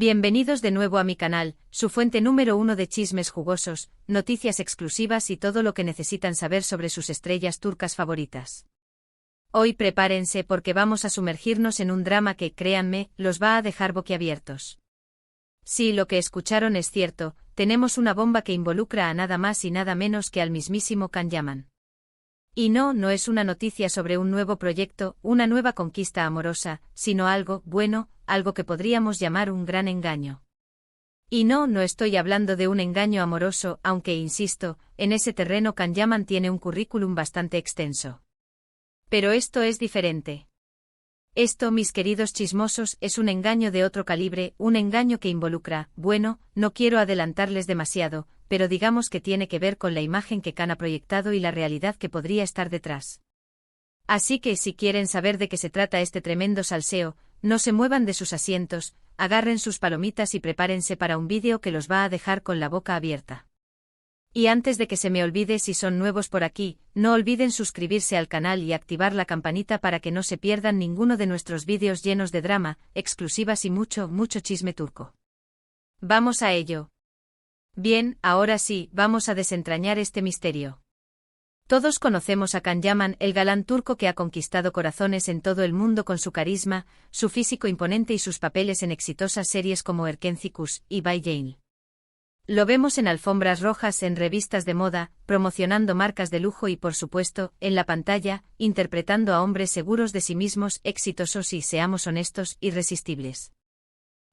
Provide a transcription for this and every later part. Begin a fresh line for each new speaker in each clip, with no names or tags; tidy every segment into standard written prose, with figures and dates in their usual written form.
Bienvenidos de nuevo a mi canal, su fuente número 1 de chismes jugosos, noticias exclusivas y todo lo que necesitan saber sobre sus estrellas turcas favoritas. Hoy prepárense porque vamos a sumergirnos en un drama que, créanme, los va a dejar boquiabiertos. Si lo que escucharon es cierto, tenemos una bomba que involucra a nada más y nada menos que al mismísimo Can Yaman. Y no es una noticia sobre un nuevo proyecto, una nueva conquista amorosa, sino algo bueno, algo que podríamos llamar un gran engaño. Y no estoy hablando de un engaño amoroso, aunque insisto, en ese terreno Can Yaman tiene un currículum bastante extenso. Pero esto es diferente. Esto, mis queridos chismosos, es un engaño de otro calibre, un engaño que involucra, bueno, no quiero adelantarles demasiado, pero digamos que tiene que ver con la imagen que Can ha proyectado y la realidad que podría estar detrás. Así que si quieren saber de qué se trata este tremendo salseo, no se muevan de sus asientos, agarren sus palomitas y prepárense para un vídeo que los va a dejar con la boca abierta. Y antes de que se me olvide, si son nuevos por aquí, no olviden suscribirse al canal y activar la campanita para que no se pierdan ninguno de nuestros vídeos llenos de drama, exclusivas y mucho chisme turco. ¡Vamos a ello! Bien, ahora sí, vamos a desentrañar este misterio. Todos conocemos a Can Yaman, el galán turco que ha conquistado corazones en todo el mundo con su carisma, su físico imponente y sus papeles en exitosas series como Erkencikus y Bay Jail. Lo vemos en alfombras rojas, en revistas de moda, promocionando marcas de lujo y por supuesto, en la pantalla, interpretando a hombres seguros de sí mismos, exitosos y, seamos honestos, irresistibles.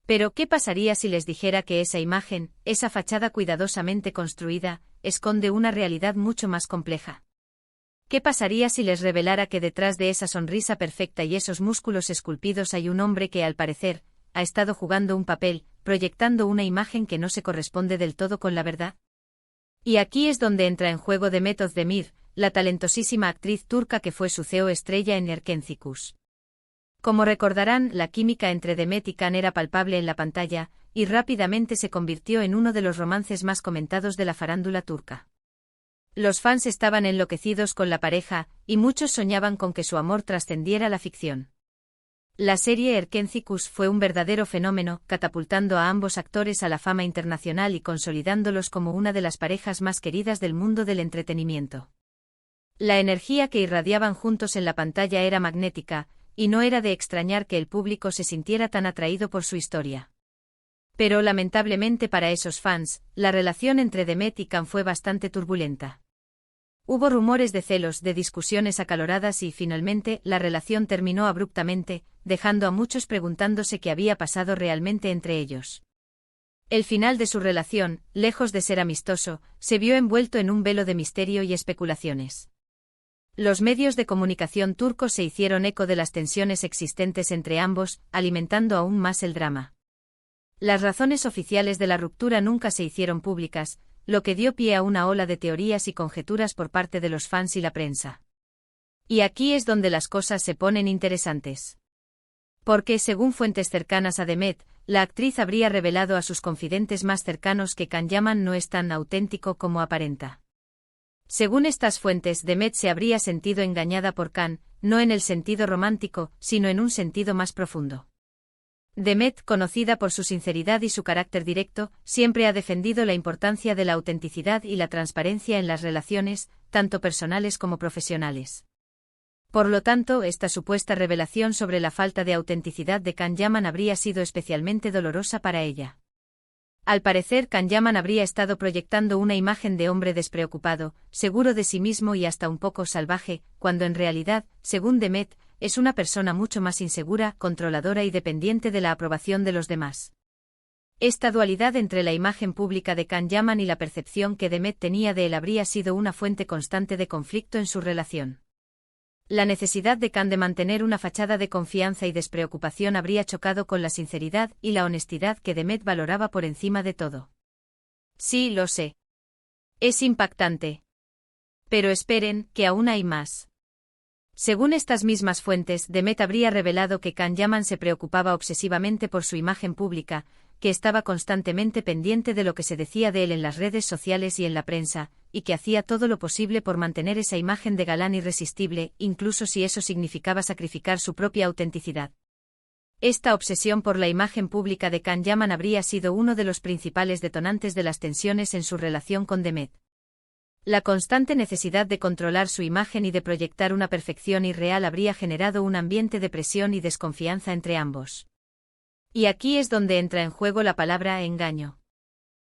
Pero, ¿qué pasaría si les dijera que esa imagen, esa fachada cuidadosamente construida, esconde una realidad mucho más compleja? ¿Qué pasaría si les revelara que detrás de esa sonrisa perfecta y esos músculos esculpidos hay un hombre que, al parecer, ha estado jugando un papel, proyectando una imagen que no se corresponde del todo con la verdad? Y aquí es donde entra en juego Demet Özdemir, la talentosísima actriz turca que fue su CEO estrella en Erkencikus. Como recordarán, la química entre Demet y Can era palpable en la pantalla, y rápidamente se convirtió en uno de los romances más comentados de la farándula turca. Los fans estaban enloquecidos con la pareja, y muchos soñaban con que su amor trascendiera la ficción. La serie Erkencikus fue un verdadero fenómeno, catapultando a ambos actores a la fama internacional y consolidándolos como una de las parejas más queridas del mundo del entretenimiento. La energía que irradiaban juntos en la pantalla era magnética, y no era de extrañar que el público se sintiera tan atraído por su historia. Pero lamentablemente para esos fans, la relación entre Demet y Can fue bastante turbulenta. Hubo rumores de celos, de discusiones acaloradas y, finalmente, la relación terminó abruptamente, dejando a muchos preguntándose qué había pasado realmente entre ellos. El final de su relación, lejos de ser amistoso, se vio envuelto en un velo de misterio y especulaciones. Los medios de comunicación turcos se hicieron eco de las tensiones existentes entre ambos, alimentando aún más el drama. Las razones oficiales de la ruptura nunca se hicieron públicas, lo que dio pie a una ola de teorías y conjeturas por parte de los fans y la prensa. Y aquí es donde las cosas se ponen interesantes. Porque, según fuentes cercanas a Demet, la actriz habría revelado a sus confidentes más cercanos que Can Yaman no es tan auténtico como aparenta. Según estas fuentes, Demet se habría sentido engañada por Can, no en el sentido romántico, sino en un sentido más profundo. Demet, conocida por su sinceridad y su carácter directo, siempre ha defendido la importancia de la autenticidad y la transparencia en las relaciones, tanto personales como profesionales. Por lo tanto, esta supuesta revelación sobre la falta de autenticidad de Can Yaman habría sido especialmente dolorosa para ella. Al parecer, Can Yaman habría estado proyectando una imagen de hombre despreocupado, seguro de sí mismo y hasta un poco salvaje, cuando en realidad, según Demet, es una persona mucho más insegura, controladora y dependiente de la aprobación de los demás. Esta dualidad entre la imagen pública de Can Yaman y la percepción que Demet tenía de él habría sido una fuente constante de conflicto en su relación. La necesidad de Can de mantener una fachada de confianza y despreocupación habría chocado con la sinceridad y la honestidad que Demet valoraba por encima de todo. Sí, lo sé. Es impactante. Pero esperen, que aún hay más. Según estas mismas fuentes, Demet habría revelado que Can Yaman se preocupaba obsesivamente por su imagen pública, que estaba constantemente pendiente de lo que se decía de él en las redes sociales y en la prensa, y que hacía todo lo posible por mantener esa imagen de galán irresistible, incluso si eso significaba sacrificar su propia autenticidad. Esta obsesión por la imagen pública de Can Yaman habría sido uno de los principales detonantes de las tensiones en su relación con Demet. La constante necesidad de controlar su imagen y de proyectar una perfección irreal habría generado un ambiente de presión y desconfianza entre ambos. Y aquí es donde entra en juego la palabra engaño.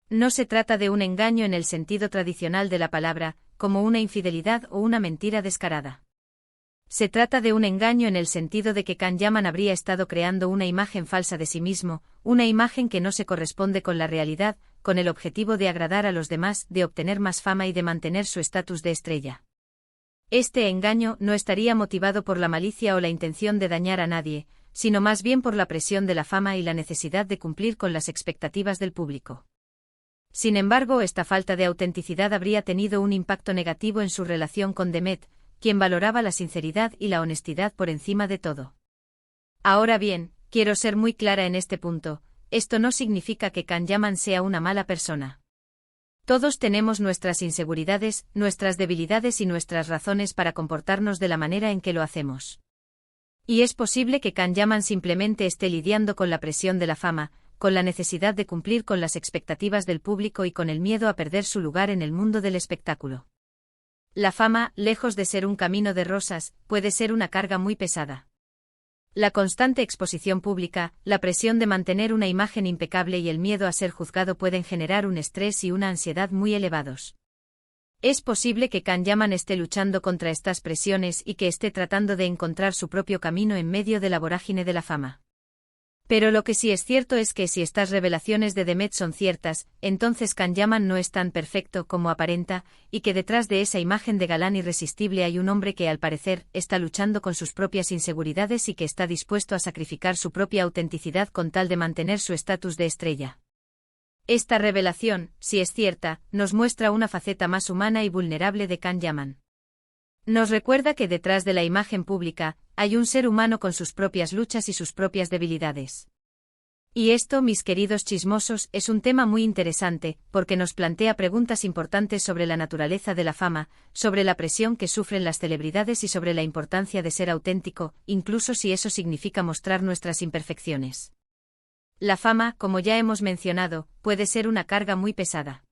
No se trata de un engaño en el sentido tradicional de la palabra, como una infidelidad o una mentira descarada. Se trata de un engaño en el sentido de que Can Yaman habría estado creando una imagen falsa de sí mismo, una imagen que no se corresponde con la realidad, con el objetivo de agradar a los demás, de obtener más fama y de mantener su estatus de estrella. Este engaño no estaría motivado por la malicia o la intención de dañar a nadie, sino más bien por la presión de la fama y la necesidad de cumplir con las expectativas del público. Sin embargo, esta falta de autenticidad habría tenido un impacto negativo en su relación con Demet, quien valoraba la sinceridad y la honestidad por encima de todo. Ahora bien, quiero ser muy clara en este punto, esto no significa que Can Yaman sea una mala persona. Todos tenemos nuestras inseguridades, nuestras debilidades y nuestras razones para comportarnos de la manera en que lo hacemos. Y es posible que Can Yaman simplemente esté lidiando con la presión de la fama, con la necesidad de cumplir con las expectativas del público y con el miedo a perder su lugar en el mundo del espectáculo. La fama, lejos de ser un camino de rosas, puede ser una carga muy pesada. La constante exposición pública, la presión de mantener una imagen impecable y el miedo a ser juzgado pueden generar un estrés y una ansiedad muy elevados. Es posible que Can Yaman esté luchando contra estas presiones y que esté tratando de encontrar su propio camino en medio de la vorágine de la fama. Pero lo que sí es cierto es que si estas revelaciones de Demet son ciertas, entonces Can Yaman no es tan perfecto como aparenta, y que detrás de esa imagen de galán irresistible hay un hombre que al parecer está luchando con sus propias inseguridades y que está dispuesto a sacrificar su propia autenticidad con tal de mantener su estatus de estrella. Esta revelación, si es cierta, nos muestra una faceta más humana y vulnerable de Can Yaman. Nos recuerda que detrás de la imagen pública, hay un ser humano con sus propias luchas y sus propias debilidades. Y esto, mis queridos chismosos, es un tema muy interesante, porque nos plantea preguntas importantes sobre la naturaleza de la fama, sobre la presión que sufren las celebridades y sobre la importancia de ser auténtico, incluso si eso significa mostrar nuestras imperfecciones. La fama, como ya hemos mencionado, puede ser una carga muy pesada.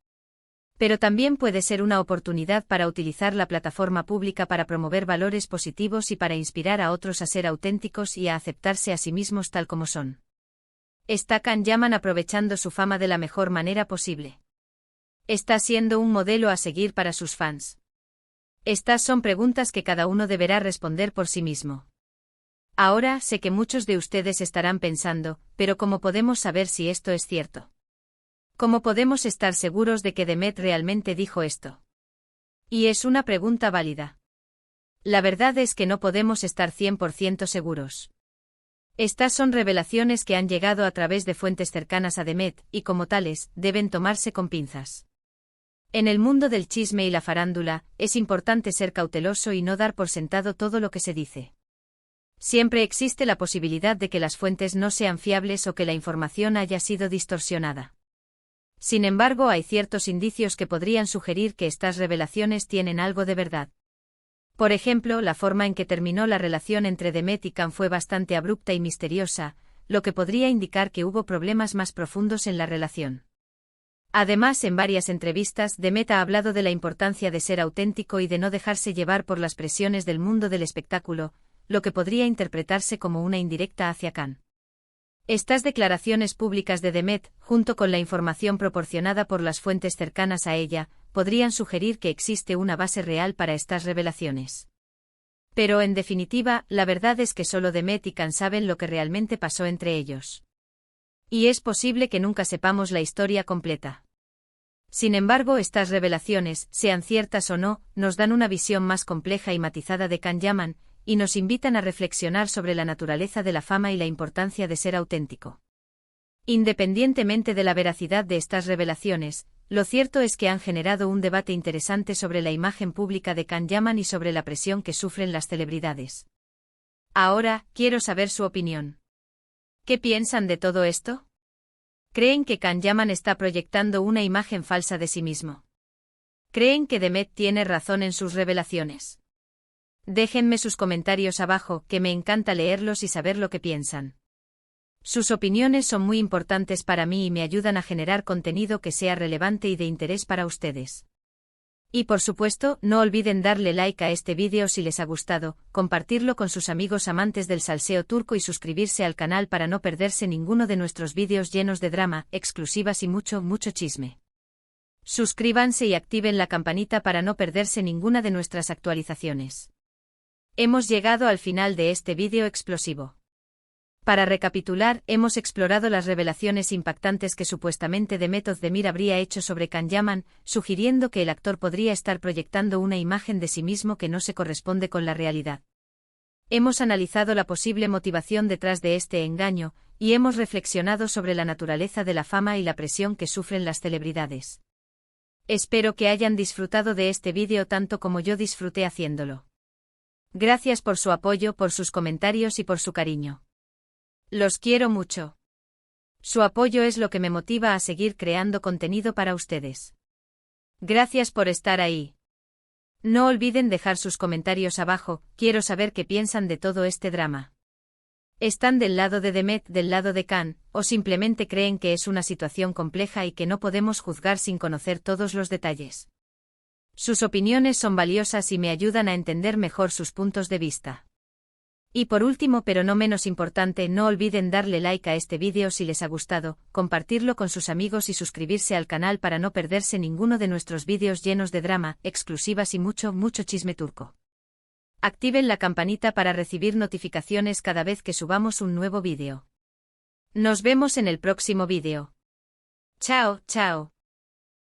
Pero también puede ser una oportunidad para utilizar la plataforma pública para promover valores positivos y para inspirar a otros a ser auténticos y a aceptarse a sí mismos tal como son. ¿Está Can Yaman aprovechando su fama de la mejor manera posible? ¿Está siendo un modelo a seguir para sus fans? Estas son preguntas que cada uno deberá responder por sí mismo. Ahora sé que muchos de ustedes estarán pensando, pero ¿cómo podemos saber si esto es cierto? ¿Cómo podemos estar seguros de que Demet realmente dijo esto? Y es una pregunta válida. La verdad es que no podemos estar 100% seguros. Estas son revelaciones que han llegado a través de fuentes cercanas a Demet, y como tales, deben tomarse con pinzas. En el mundo del chisme y la farándula, es importante ser cauteloso y no dar por sentado todo lo que se dice. Siempre existe la posibilidad de que las fuentes no sean fiables o que la información haya sido distorsionada. Sin embargo, hay ciertos indicios que podrían sugerir que estas revelaciones tienen algo de verdad. Por ejemplo, la forma en que terminó la relación entre Demet y Can fue bastante abrupta y misteriosa, lo que podría indicar que hubo problemas más profundos en la relación. Además, en varias entrevistas, Demet ha hablado de la importancia de ser auténtico y de no dejarse llevar por las presiones del mundo del espectáculo, lo que podría interpretarse como una indirecta hacia Can. Estas declaraciones públicas de Demet, junto con la información proporcionada por las fuentes cercanas a ella, podrían sugerir que existe una base real para estas revelaciones. Pero en definitiva, la verdad es que solo Demet y Can saben lo que realmente pasó entre ellos. Y es posible que nunca sepamos la historia completa. Sin embargo, estas revelaciones, sean ciertas o no, nos dan una visión más compleja y matizada de Can Yaman, y nos invitan a reflexionar sobre la naturaleza de la fama y la importancia de ser auténtico. Independientemente de la veracidad de estas revelaciones, lo cierto es que han generado un debate interesante sobre la imagen pública de Can Yaman y sobre la presión que sufren las celebridades. Ahora, quiero saber su opinión. ¿Qué piensan de todo esto? ¿Creen que Can Yaman está proyectando una imagen falsa de sí mismo? ¿Creen que Demet tiene razón en sus revelaciones? Déjenme sus comentarios abajo, que me encanta leerlos y saber lo que piensan. Sus opiniones son muy importantes para mí y me ayudan a generar contenido que sea relevante y de interés para ustedes. Y por supuesto, no olviden darle like a este vídeo si les ha gustado, compartirlo con sus amigos amantes del salseo turco y suscribirse al canal para no perderse ninguno de nuestros vídeos llenos de drama, exclusivas y mucho chisme. Suscríbanse y activen la campanita para no perderse ninguna de nuestras actualizaciones. Hemos llegado al final de este vídeo explosivo. Para recapitular, hemos explorado las revelaciones impactantes que supuestamente Demet Özdemir habría hecho sobre Can Yaman, sugiriendo que el actor podría estar proyectando una imagen de sí mismo que no se corresponde con la realidad. Hemos analizado la posible motivación detrás de este engaño, y hemos reflexionado sobre la naturaleza de la fama y la presión que sufren las celebridades. Espero que hayan disfrutado de este vídeo tanto como yo disfruté haciéndolo. Gracias por su apoyo, por sus comentarios y por su cariño. Los quiero mucho. Su apoyo es lo que me motiva a seguir creando contenido para ustedes. Gracias por estar ahí. No olviden dejar sus comentarios abajo, quiero saber qué piensan de todo este drama. ¿Están del lado de Demet, del lado de Can, o simplemente creen que es una situación compleja y que no podemos juzgar sin conocer todos los detalles? Sus opiniones son valiosas y me ayudan a entender mejor sus puntos de vista. Y por último pero no menos importante, no olviden darle like a este vídeo si les ha gustado, compartirlo con sus amigos y suscribirse al canal para no perderse ninguno de nuestros vídeos llenos de drama, exclusivas y mucho chisme turco. Activen la campanita para recibir notificaciones cada vez que subamos un nuevo vídeo. Nos vemos en el próximo vídeo. Chao.